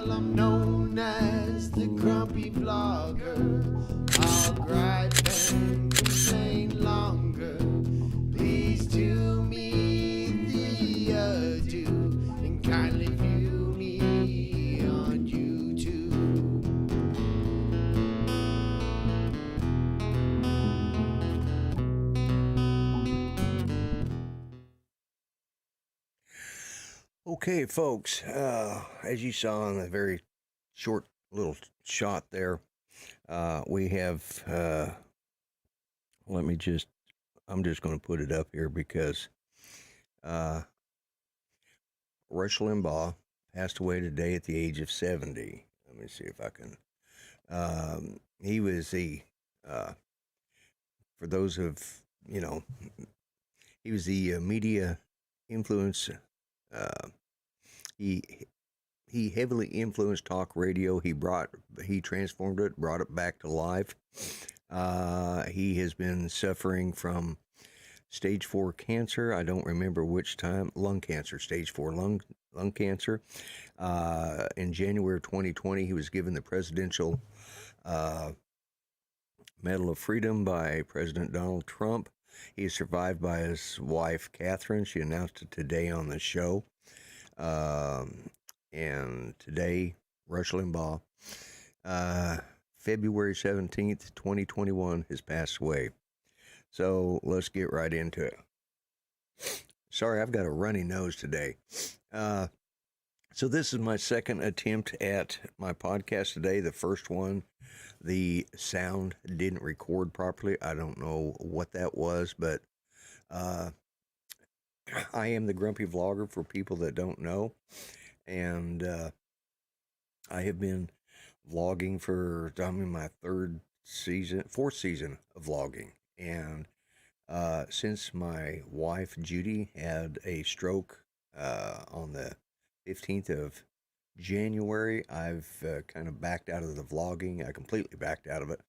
Well, I'm known as the grumpy vlogger. I'll gripe and complain longer. Please do me the adieu and kindly view me on YouTube. Okay, folks, as you saw in a very short little shot there, we have, I'm just going to put it up here because Rush Limbaugh passed away today at the age of 70. Let me see if I can. He was for those of, you know, he was the media influence. He he heavily influenced talk radio. He transformed it, brought it back to life. He has been suffering from stage 4 cancer. I don't remember which time. Lung cancer, stage 4 lung cancer. In January of 2020, he was given the Presidential Medal of Freedom by President Donald Trump. He is survived by his wife, Catherine. She announced it today on the show. And today, Rush Limbaugh, February 17th, 2021, has passed away. So let's get right into it. Sorry, I've got a runny nose today. So this is my second attempt at my podcast today. The first one, the sound didn't record properly. I don't know what that was, but I am the Grumpy Vlogger for people that don't know. And I have been vlogging I'm in my fourth season of vlogging. And since my wife, Judy, had a stroke on the 15th of January, I've kind of backed out of the vlogging. I completely backed out of it.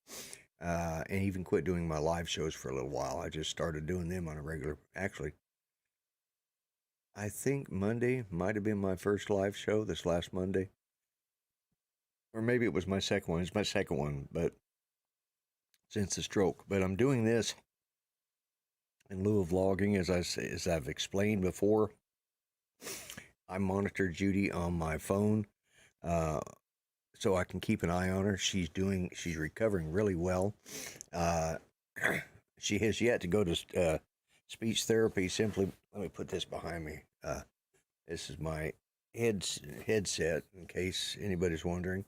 And even quit doing my live shows for a little while. I just started doing them on a regular, actually, I think Monday might have been my first live show, this last Monday. Or maybe it was my second one. It's my second one, but since the stroke. But I'm doing this in lieu of vlogging, as I've explained before. I monitor Judy on my phone, so I can keep an eye on her. She's recovering really well. She has yet to go to speech therapy. Simply, let me put this behind me. This is my headset, in case anybody's wondering.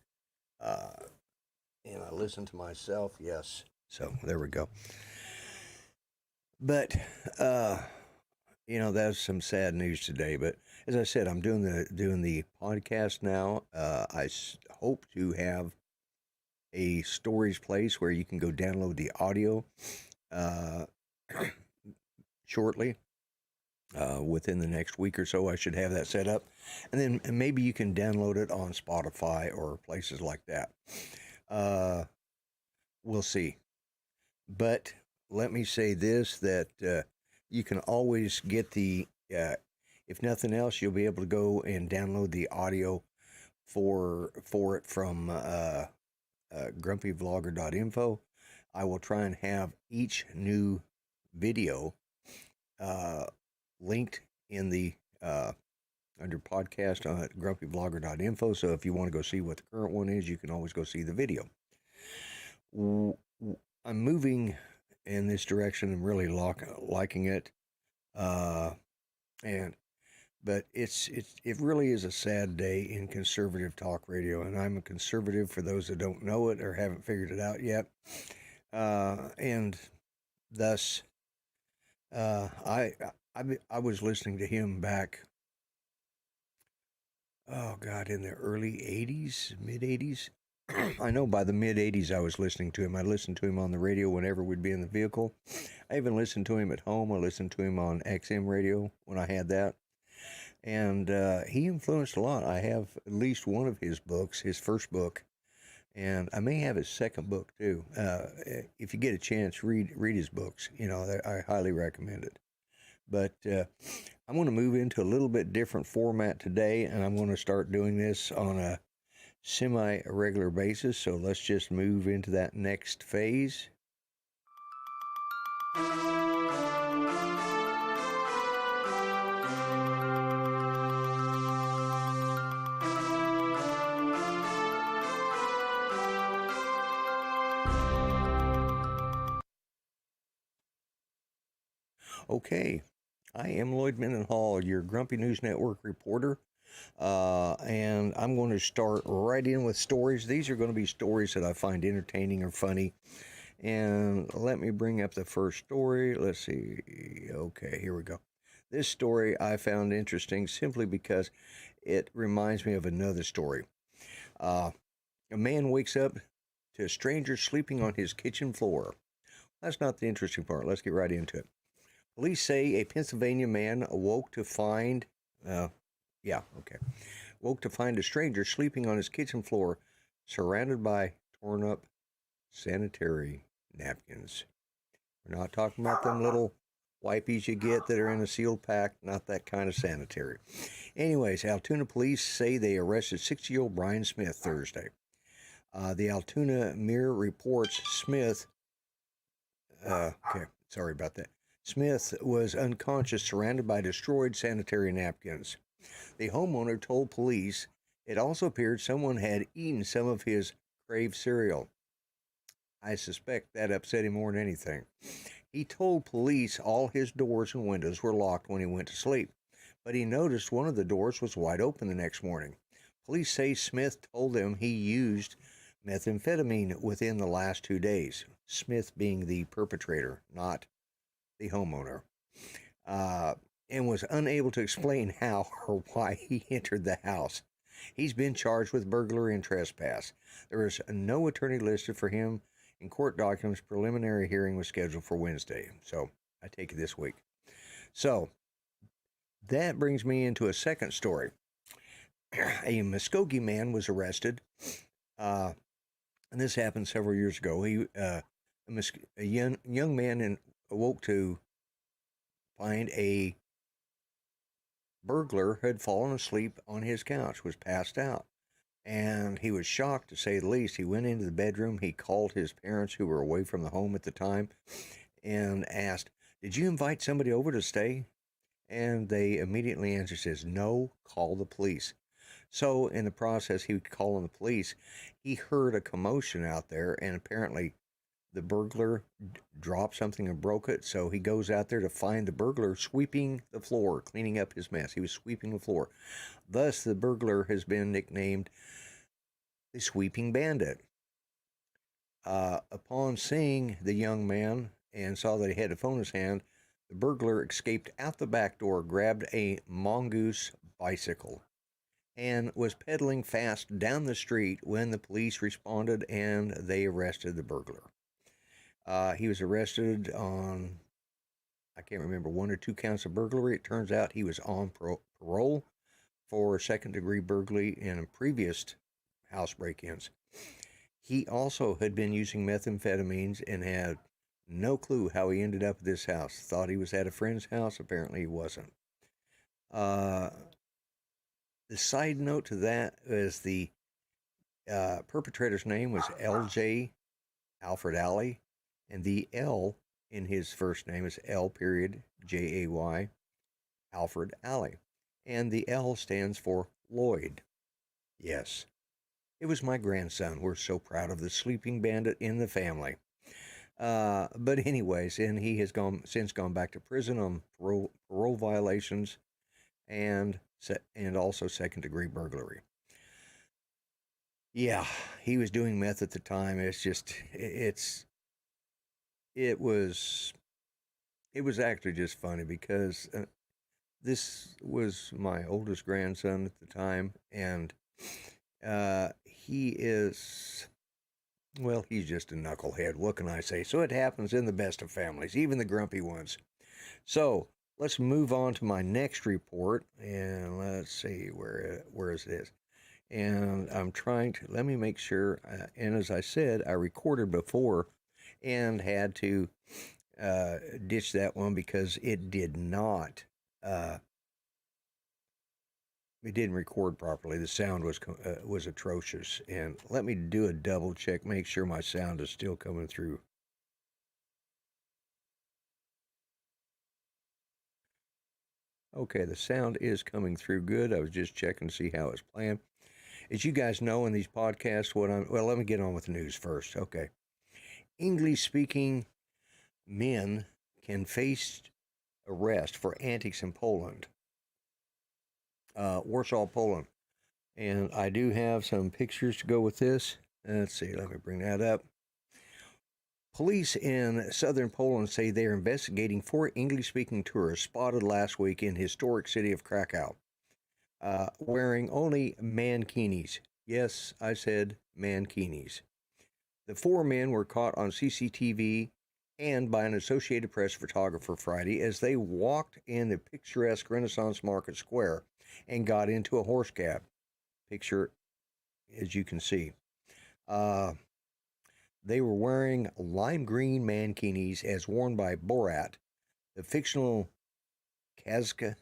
And I listen to myself. Yes. So there we go. But that's some sad news today. But as I said, I'm doing the podcast now. I hope to have a storage place where you can go download the audio shortly. Within the next week or so, I should have that set up. And then maybe you can download it on Spotify or places like that. We'll see. But let me say this, that you can always get if nothing else, you'll be able to go and download the audio for it from grumpyvlogger.info. I will try and have each new video linked in the under podcast on grumpyvlogger.info. So if you want to go see what the current one is, you can always go see the video. I'm moving in this direction. I'm really liking it, but it really is a sad day in conservative talk radio, and I'm a conservative for those that don't know it or haven't figured it out yet, and thus I was listening to him back, oh God, in the early 80s, mid 80s. I know by the mid 80s I was listening to him. I listened to him on the radio whenever we'd be in the vehicle. I even listened to him at home. I listened to him on XM radio when I had that. And he influenced a lot. I have at least one of his books, his first book, and I may have his second book too. If you get a chance, read his books. I highly recommend it. But I'm going to move into a little bit different format today, and I'm going to start doing this on semi-regular basis. So let's just move into that next phase. Okay, I am Lloyd Mendenhall, your Grumpy News Network reporter, and I'm going to start right in with stories. These are going to be stories that I find entertaining or funny. And let me bring up the first story. Let's see. Okay, here we go. This story I found interesting simply because it reminds me of another story. A man wakes up to a stranger sleeping on his kitchen floor. That's not the interesting part. Let's get right into it. Police say a Pennsylvania man woke to find, woke to find a stranger sleeping on his kitchen floor, surrounded by torn up sanitary napkins. We're not talking about them little wipies you get that are in a sealed pack, not that kind of sanitary. Anyways, Altoona police say they arrested 60-year-old Brian Smith Thursday. The Altoona Mirror reports Smith, sorry about that. Smith was unconscious, surrounded by destroyed sanitary napkins. The homeowner told police it also appeared someone had eaten some of his Crave cereal. I suspect that upset him more than anything. He told police all his doors and windows were locked when he went to sleep, but he noticed one of the doors was wide open the next morning. Police say Smith told them he used methamphetamine within the last 2 days, Smith being the perpetrator, not the homeowner, and was unable to explain how or why he entered the house. He's been charged with burglary and trespass. There is no attorney listed for him in court documents. Preliminary hearing was scheduled for Wednesday, so I take it this week. So that brings me into a second story. A Muskogee man was arrested, and this happened several years ago. A young man awoke to find a burglar had fallen asleep on his couch, was passed out. And he was shocked, to say the least. He went into the bedroom. He called his parents, who were away from the home at the time, and asked, "Did you invite somebody over to stay?" And they immediately answered, says, "No, call the police." So in the process, he would call on the police. He heard a commotion out there, and apparently the burglar dropped something and broke it. So he goes out there to find the burglar sweeping the floor, cleaning up his mess. He was sweeping the floor. Thus, the burglar has been nicknamed the Sweeping Bandit. Upon seeing the young man and saw that he had a phone in his hand, the burglar escaped out the back door, grabbed a mongoose bicycle, and was pedaling fast down the street when the police responded and they arrested the burglar. He was arrested on, I can't remember, 1 or 2 counts of burglary. It turns out he was on parole for second-degree burglary in previous house break-ins. He also had been using methamphetamines and had no clue how he ended up at this house. Thought he was at a friend's house. Apparently he wasn't. The side note to that is the perpetrator's name was L.J. Alfred Alley, and the L in his first name is L period J-A-Y, Alfred Alley. And the L stands for Lloyd. Yes, it was my grandson. We're so proud of the sleeping bandit in the family. But anyways, and he has since gone back to prison on parole violations and also second-degree burglary. Yeah, he was doing meth at the time. It was actually just funny because this was my oldest grandson at the time, and he's just a knucklehead. What can I say? So it happens in the best of families, even the grumpy ones. So let's move on to my next report, and let's see where is this. And I'm trying to, let me make sure, and as I said, I recorded before and had to ditch that one because it did not it didn't record properly. The sound was atrocious. And let me do a double check, make sure my sound is still coming through. Okay, the sound is coming through good. I was just checking to see how it's playing. As you guys know in these podcasts, let me get on with the news first. Okay. English-speaking men can face arrest for antics in Poland. Warsaw, Poland. And I do have some pictures to go with this. Let's see, let me bring that up. Police in southern Poland say they are investigating 4 English-speaking tourists spotted last week in historic city of Krakow, wearing only mankinis. Yes, I said mankinis. The 4 men were caught on CCTV and by an Associated Press photographer Friday as they walked in the picturesque Renaissance Market Square and got into a horse cab. Picture, as you can see. They were wearing lime green mankinis as worn by Borat, the fictional Kazka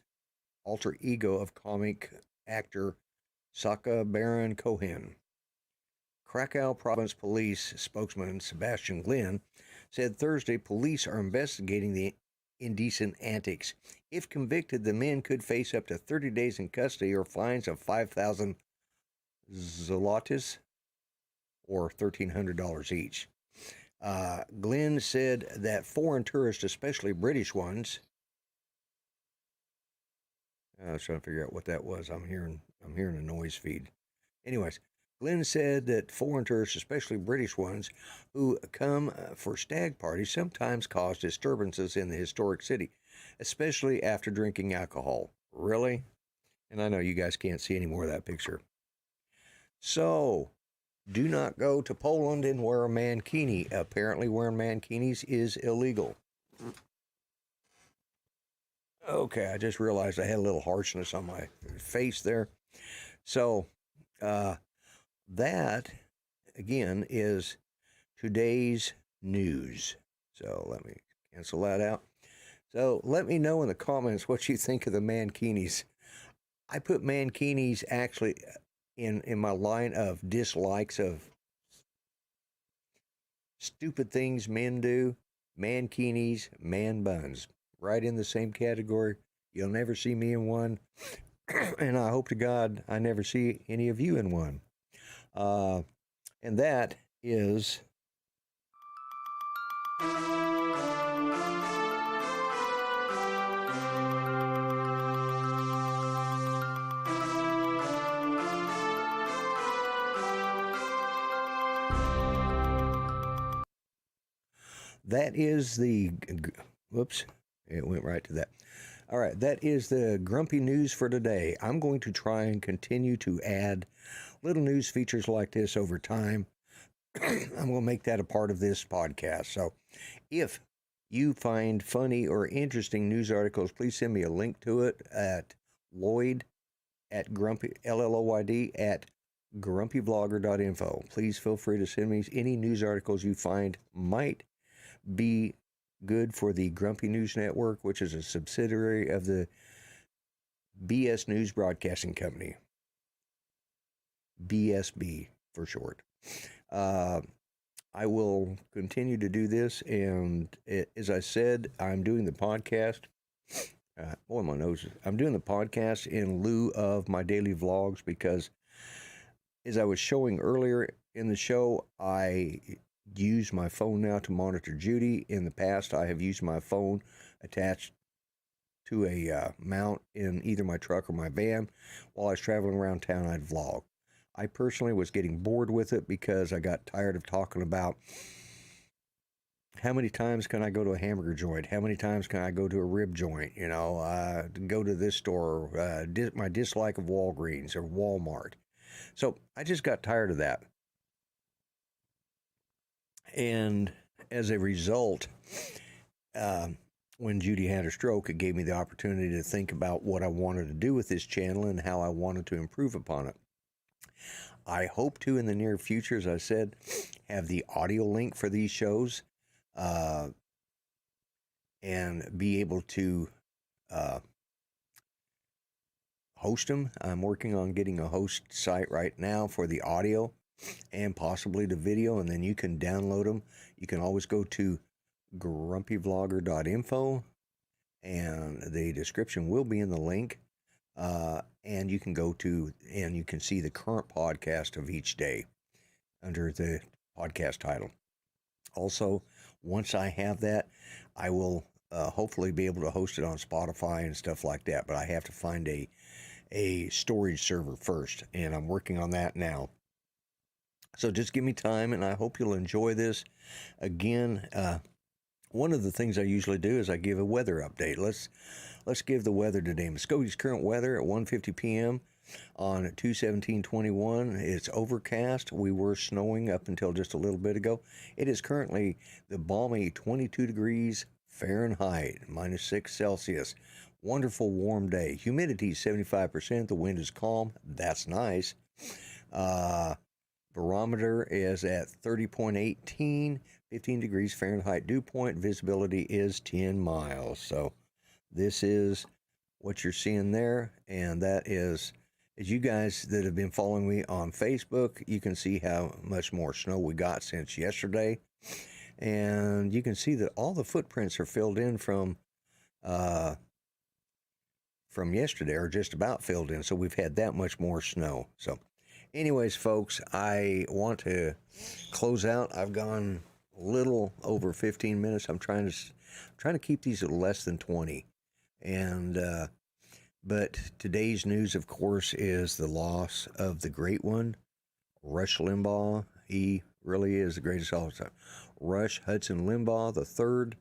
alter ego of comic actor Sacha Baron Cohen. Krakow Province Police spokesman Sebastian Glynn said Thursday police are investigating the indecent antics. If convicted, the men could face up to 30 days in custody or fines of 5,000 zlotys, or $1,300 each. Glynn said that foreign tourists, especially British ones, I was trying to figure out what that was. I'm hearing a noise feed. Anyways, Glynn said that foreign tourists, especially British ones, who come for stag parties sometimes cause disturbances in the historic city, especially after drinking alcohol. Really? And I know you guys can't see any more of that picture. So, do not go to Poland and wear a mankini. Apparently, wearing mankinis is illegal. Okay, I just realized I had a little harshness on my face there. So, that, again, is today's news. So, let me cancel that out. So, let me know in the comments what you think of the mankinis. I put mankinis actually in my line of dislikes of stupid things men do. Mankinis, man buns, right in the same category. You'll never see me in one, and I hope to God I never see any of you in one. And that is whoops, it went right to that. All right, that is the grumpy news for today. I'm going to try and continue to add little news features like this over time. I'm going to make that a part of this podcast. So if you find funny or interesting news articles, please send me a link to it at Lloyd at Grumpy, LLOYD at grumpyvlogger.info. Please feel free to send me any news articles you find might be good for the Grumpy News Network, which is a subsidiary of the BS News Broadcasting Company. BSB for short. I will continue to do this, and as I said, I'm doing the podcast. My nose. I'm doing the podcast in lieu of my daily vlogs because, as I was showing earlier in the show, I use my phone now to monitor Judy. In the past, I have used my phone attached to a mount in either my truck or my van. While I was traveling around town, I'd vlog. I personally was getting bored with it because I got tired of talking about how many times can I go to a hamburger joint? How many times can I go to a rib joint? Go to this store, my dislike of Walgreens or Walmart. So I just got tired of that. And as a result, when Judy had her stroke, it gave me the opportunity to think about what I wanted to do with this channel and how I wanted to improve upon it. I hope to, in the near future, as I said, have the audio link for these shows and be able to host them. I'm working on getting a host site right now for the audio and possibly the video, and then you can download them. You can always go to grumpyvlogger.info, and the description will be in the link. And you can go to, and you can see the current podcast of each day under the podcast title. Also, once I have that, I will hopefully be able to host it on Spotify and stuff like that. But I have to find a storage server first, and I'm working on that now. So just give me time, and I hope you'll enjoy this. Again, one of the things I usually do is I give a weather update. Let's give the weather today. Muskogee's current weather at 1:50 p.m. on 2/17/21. It's overcast. We were snowing up until just a little bit ago. It is currently the balmy 22 degrees Fahrenheit, -6 Celsius. Wonderful warm day. Humidity 75%. The wind is calm. That's nice. Barometer is at 30.18, 15 degrees Fahrenheit dew point. Visibility is 10 miles. So this is what you're seeing there, and that is, as you guys that have been following me on Facebook, you can see how much more snow we got since yesterday, and you can see that all the footprints are filled in from yesterday, or just about filled in. So we've had that much more snow. So anyways, folks, I want to close out. I've gone a little over 15 minutes. I'm trying to keep these at less than 20. And but today's news, of course, is the loss of the great one, Rush Limbaugh. He really is the greatest all time. Rush Hudson Limbaugh the third,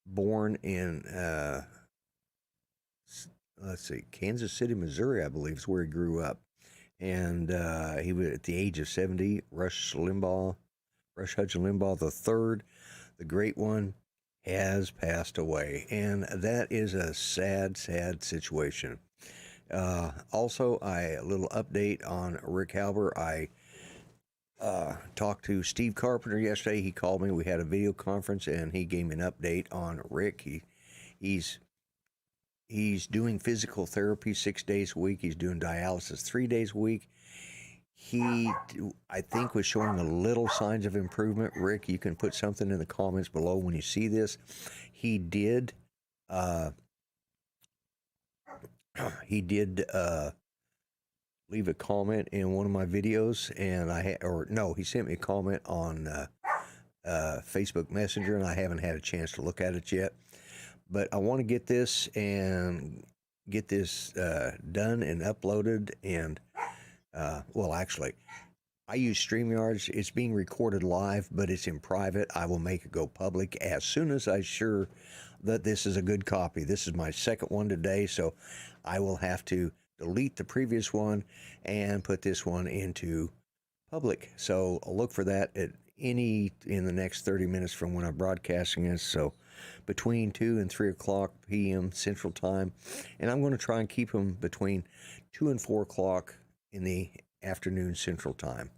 born in Kansas City, Missouri, I believe is where he grew up, and he was at the age of 70. Rush Hudson Limbaugh the third, the great one, has passed away, and that is a sad, sad situation. Also, a little update on Rick Halber. I talked to Steve Carpenter yesterday. He called me. We had a video conference, and he gave me an update on Rick. He's doing physical therapy 6 days a week. He's doing dialysis 3 days a week. He, I think, was showing a little signs of improvement. Rick, you can put something in the comments below when you see this. He did leave a comment in one of my videos, and he sent me a comment on Facebook Messenger, and I haven't had a chance to look at it yet. But I want to get this done and uploaded, and actually, I use StreamYards. It's being recorded live, but it's in private. I will make it go public as soon as I'm sure that this is a good copy. This is my second one today, so I will have to delete the previous one and put this one into public. So I'll look for that in the next 30 minutes from when I'm broadcasting this. So between 2 and 3 o'clock p.m. Central Time, and I'm going to try and keep them between 2 and 4 o'clock in the afternoon Central Time.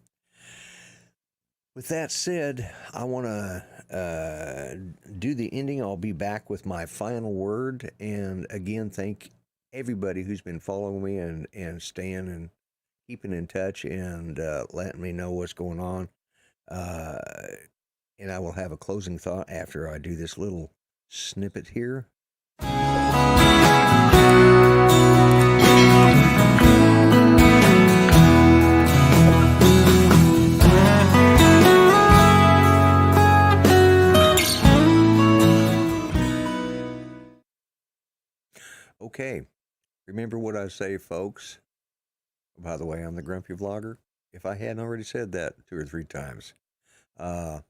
With that said, I want to do the ending. I'll be back with my final word. And again, thank everybody who's been following me and staying and keeping in touch and letting me know what's going on. And I will have a closing thought after I do this little snippet here. Okay, remember what I say, folks. By the way, I'm the Grumpy Vlogger, if I hadn't already said that 2 or 3 times. But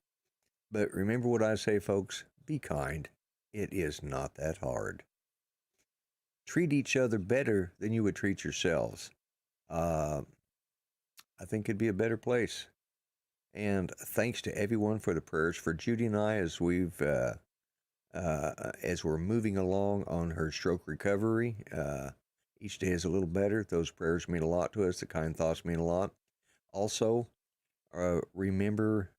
remember what I say, folks. Be kind. It is not that hard. Treat each other better than you would treat yourselves. I think it'd be a better place. And thanks to everyone for the prayers for Judy and I as we're moving along on her stroke recovery. Each day is a little better. Those prayers mean a lot to us. The kind thoughts mean a lot. Also, remember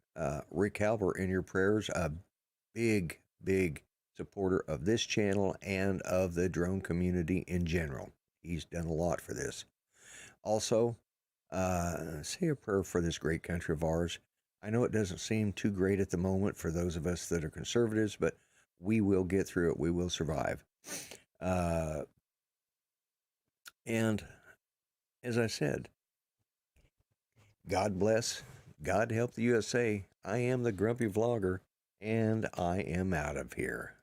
Rick Halber in your prayers. A big, big supporter of this channel and of the drone community in general. He's done a lot for this. Also, say a prayer for this great country of ours. I know it doesn't seem too great at the moment for those of us that are conservatives, but we will get through it. We will survive. And as I said, God bless, God help the USA. I am the Grumpy Vlogger, and I am out of here.